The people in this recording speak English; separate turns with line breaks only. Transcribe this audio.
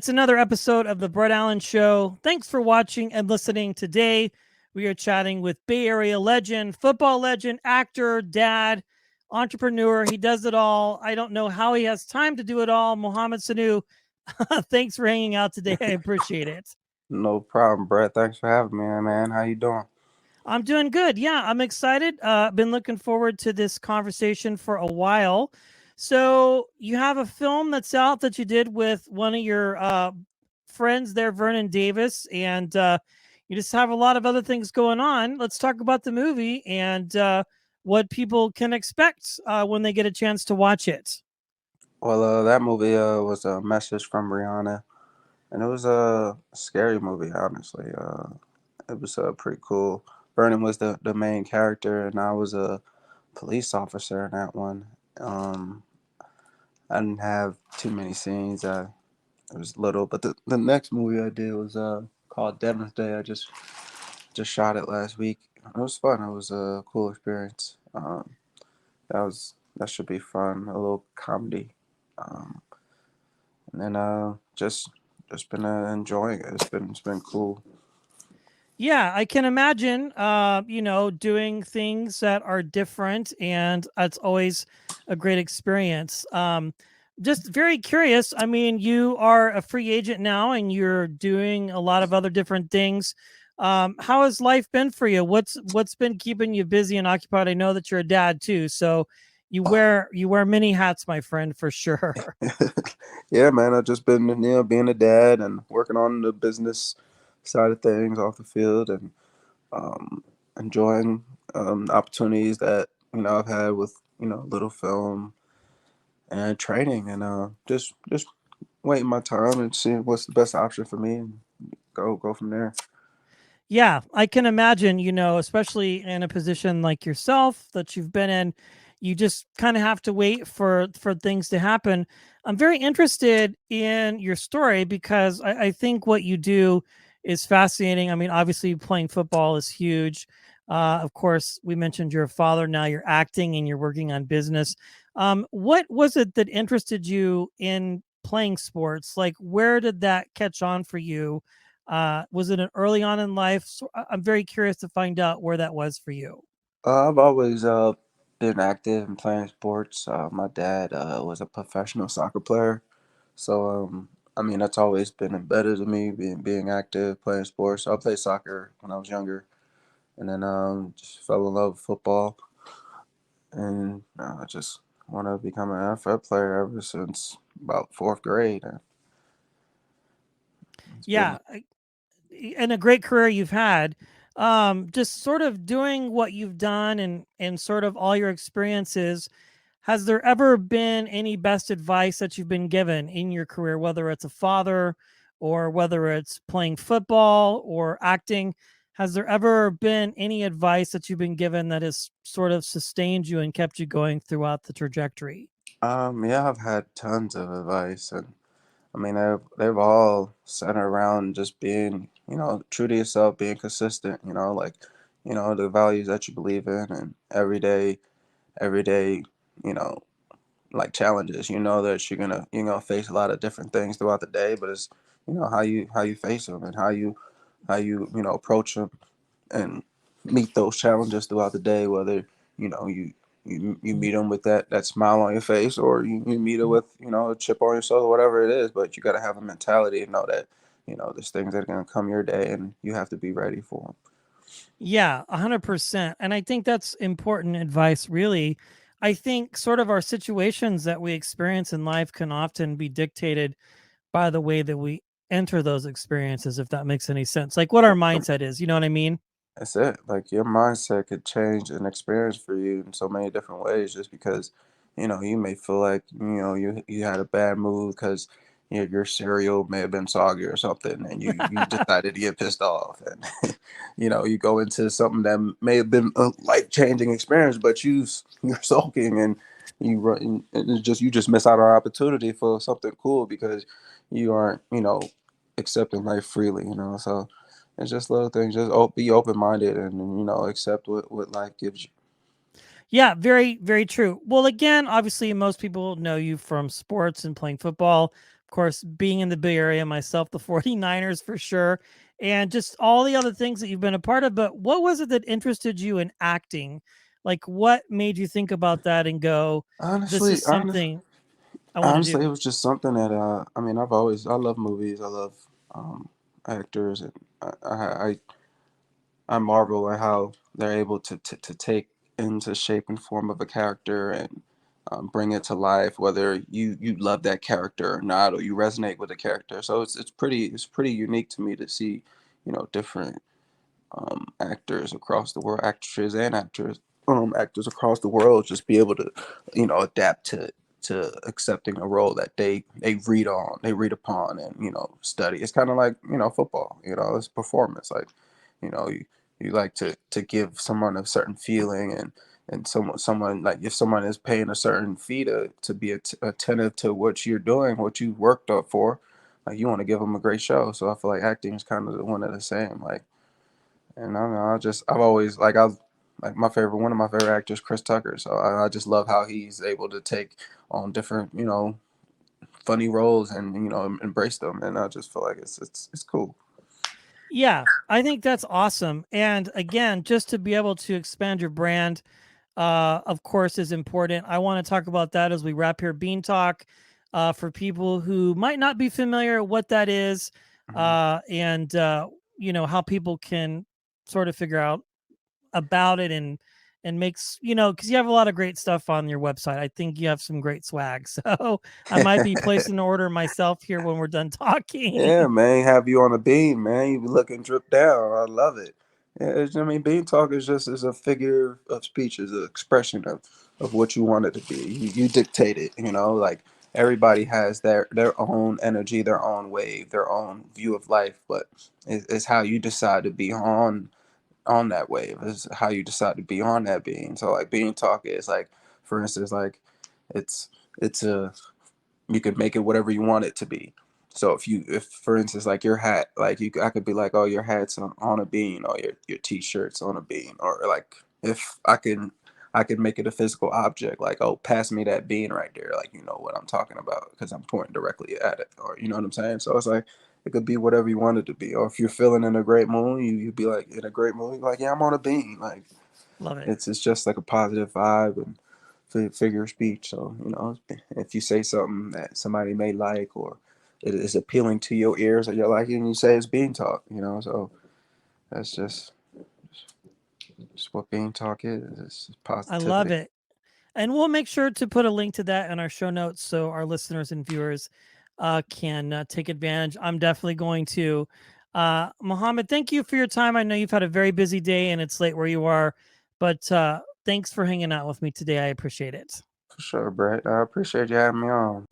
It's another episode of the Brett Allen Show. Thanks for watching and listening. Today, we are chatting with Bay Area legend, football legend, actor, dad, entrepreneur. He does it all. I don't know how he has time to do it all. Mohamed Sanu, thanks for hanging out today. I appreciate it.
No problem, Brett. Thanks for having me, man. How you doing?
I'm doing good. Yeah, I'm excited. Been looking forward to this conversation for a while. So you have a film that's out that you did with one of your friends there, Vernon Davis, and you just have a lot of other things going on. Let's talk about the movie and what people can expect when they get a chance to watch it.
Well, that movie was a message from Rihanna, and it was a scary movie, honestly. It was pretty cool. Vernon was the main character, and I was a police officer in that one. Um, I didn't have too many scenes. It was little, but the next movie I did was called Devil's Day. I just shot it last week. It was fun. It was a cool experience. That should be fun. A little comedy. Um, and then just been enjoying it. It's been cool.
Yeah, I can imagine, doing things that are different, and it's always a great experience. Just very curious. I mean, you are a free agent now, and you're doing a lot of other different things. How has life been for you? What's been keeping you busy and occupied? I know that you're a dad too, so you wear many hats, my friend, for sure.
Yeah, man. I've just been being a dad and working on the business side of things off the field and um, enjoying opportunities that I've had with little film and training and just waiting my time and seeing what's the best option for me and go from there.
Yeah, I can imagine, especially in a position like yourself that you've been in, you just kind of have to wait for things to happen. I'm very interested in your story because I think what you do is fascinating. I mean, obviously playing football is huge. Of course, we mentioned you're a father now, you're acting and you're working on business. What was it that interested you in playing sports? Like, where did that catch on for you? Was it an early on in life? So I'm very curious to find out where that was for you.
I've always been active in playing sports. My dad was a professional soccer player, so I mean that's always been embedded in me being active, playing sports. So I played soccer when I was younger, and then just fell in love with football, and I just want to become an NFL player ever since about fourth grade. And it's been
Yeah, and a great career you've had. Just sort of doing what you've done and sort of all your experiences. Has there ever been any best advice that you've been given in your career, whether it's a father or whether it's playing football or acting? Has there ever been any advice that you've been given that has sort of sustained you and kept you going throughout the trajectory?
yeah, I've had tons of advice, and I mean they've all centered around just being true to yourself, being consistent. Like the values that you believe in, and everyday you know like challenges. You know that you're gonna face a lot of different things throughout the day, but it's how you face them and how you approach them and meet those challenges throughout the day. Whether you meet them with that smile on your face, or you meet it with a chip on your shoulder, whatever it is. But you got to have a mentality and know that there's things that are gonna come your day, and you have to be ready for them.
Yeah, 100%. And I think that's important advice, really. I think sort of our situations that we experience in life can often be dictated by the way that we enter those experiences, if that makes any sense. Like what our mindset is, you know what I mean?
That's it. Like your mindset could change an experience for you in so many different ways just because, you may feel like, you had a bad mood because your cereal may have been soggy or something and you decided to get pissed off and you go into something that may have been a life-changing experience, but you're sulking and and you just miss out on opportunity for something cool because you aren't, accepting life freely, so it's just little things. Just be open minded and accept what life gives you.
Yeah, very, very true. Well, again, obviously, most people know you from sports and playing football. course, being in the Bay Area myself, the 49ers for sure, and just all the other things that you've been a part of. But what was it that interested you in acting? Like, what made you think about that and go, this
Honestly,
is something I want to
honestly, it
do?
was just something that I mean, I love movies, I love um actors, and I marvel at how they're able to take into shape and form of a character and bring it to life, whether you love that character or not, or you resonate with the character. So it's pretty unique to me to see, different actors across the world, actresses and actors across the world, just be able to, adapt to accepting a role that they read upon, and study. It's kind of like football. It's performance. Like, you like to give someone a certain feeling, and someone like, if someone is paying a certain fee to be attentive to what you're doing, what you worked up for, like, you want to give them a great show. So I feel like acting is kind of one of the same. Like, and I don't know, I've always like my favorite one of my favorite actors, Chris Tucker. So I just love how he's able to take on different, funny roles, and embrace them. And I just feel like it's cool.
Yeah, I think that's awesome. And again, just to be able to expand your brand, of course, is important. I want to talk about that as we wrap here. Bean Talk, for people who might not be familiar what that is,
Mhm.
and how people can sort of figure out about it, and makes, because you have a lot of great stuff on your website. I think you have some great swag. So I might be placing an order myself here when we're done talking.
Yeah, man, have you on a beam, man. You be looking drip down. I love it. Yeah, I mean, bean talk is a figure of speech, is an expression of what you want it to be. You dictate it. Like, everybody has their own energy, their own wave, their own view of life, but it's how you decide to be on that wave. Is how you decide to be on that being. So, like, bean talk is like, for instance, like, it's it's a you could make it whatever you want it to be. So if for instance, like, your hat, like, I could be like, oh, your hat's on a bean, or your t-shirt's on a bean, or like, if I can make it a physical object, like, oh, pass me that bean right there, like, you know what I'm talking about, because I'm pointing directly at it, or you know what I'm saying. So it's like, it could be whatever you want it to be. Or if you're feeling in a great mood, you be like, in a great mood, you're like, yeah, I'm on a bean. Like,
Love it.
it's just like a positive vibe and figure of speech. So, if you say something that somebody may like, or it is appealing to your ears or your liking, you say it's being talk. So that's just what being talk is. It's
I love
positivity.
it. And we'll make sure to put a link to that in our show notes so our listeners and viewers can take advantage. I'm definitely going to. Mohammed, thank you for your time. I know you've had a very busy day and it's late where you are, but thanks for hanging out with me today. I appreciate it.
For sure, Brett. I appreciate you having me on.